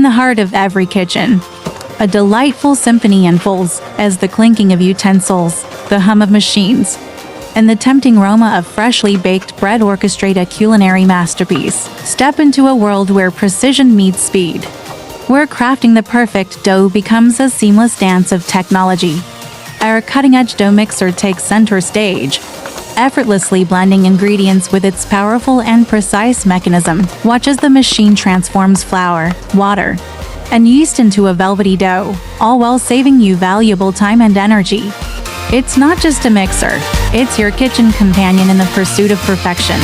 In the heart of every kitchen, a delightful symphony unfolds as the clinking of utensils, the hum of machines, and the tempting aroma of freshly baked bread orchestrate a culinary masterpiece. Step into a world where precision meets speed, where crafting the perfect dough becomes a seamless dance of technology. Our cutting-edge dough mixer takes center stage, effortlessly blending ingredients with its powerful and precise mechanism. Watch as the machine transforms flour, water, and yeast into a velvety dough, all while saving you valuable time and energy. It's not just a mixer, it's your kitchen companion in the pursuit of perfection.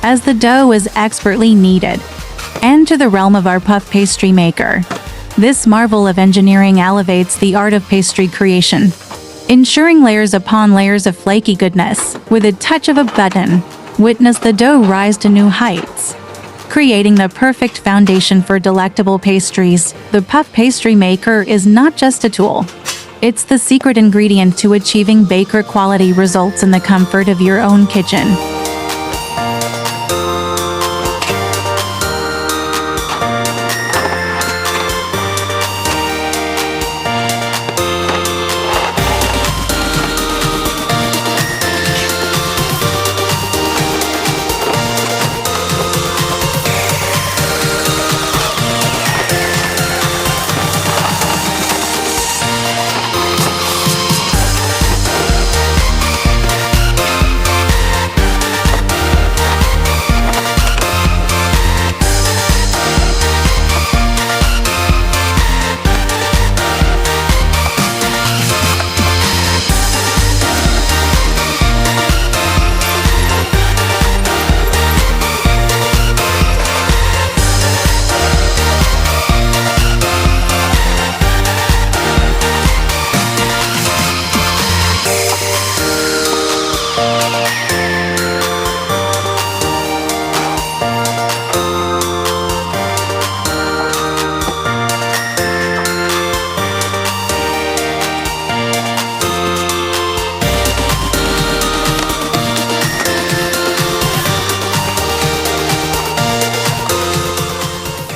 As the dough is expertly kneaded, enter the realm of our puff pastry maker. This marvel of engineering elevates the art of pastry creation, ensuring layers upon layers of flaky goodness. With a touch of a button, witness the dough rise to new heights, creating the perfect foundation for delectable pastries. The puff pastry maker is not just a tool. It's the secret ingredient to achieving baker quality results in the comfort of your own kitchen.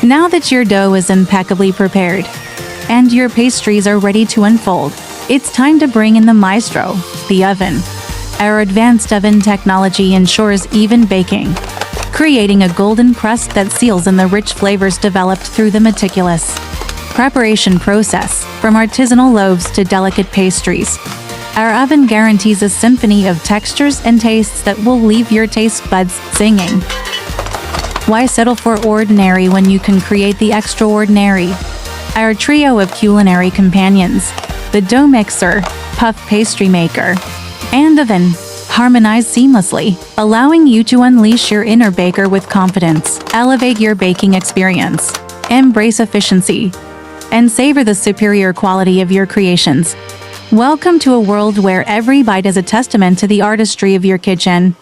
Now that your dough is impeccably prepared and your pastries are ready to unfold, it's time to bring in the maestro, the oven. Our advanced oven technology ensures even baking, creating a golden crust that seals in the rich flavors developed through the meticulous preparation process. From artisanal loaves to delicate pastries, our oven guarantees a symphony of textures and tastes that will leave your taste buds singing. Why settle for ordinary when you can create the extraordinary? Our trio of culinary companions, the dough mixer, puff pastry maker, and oven, harmonize seamlessly, allowing you to unleash your inner baker with confidence. Elevate your baking experience, embrace efficiency, and savor the superior quality of your creations. Welcome to a world where every bite is a testament to the artistry of your kitchen.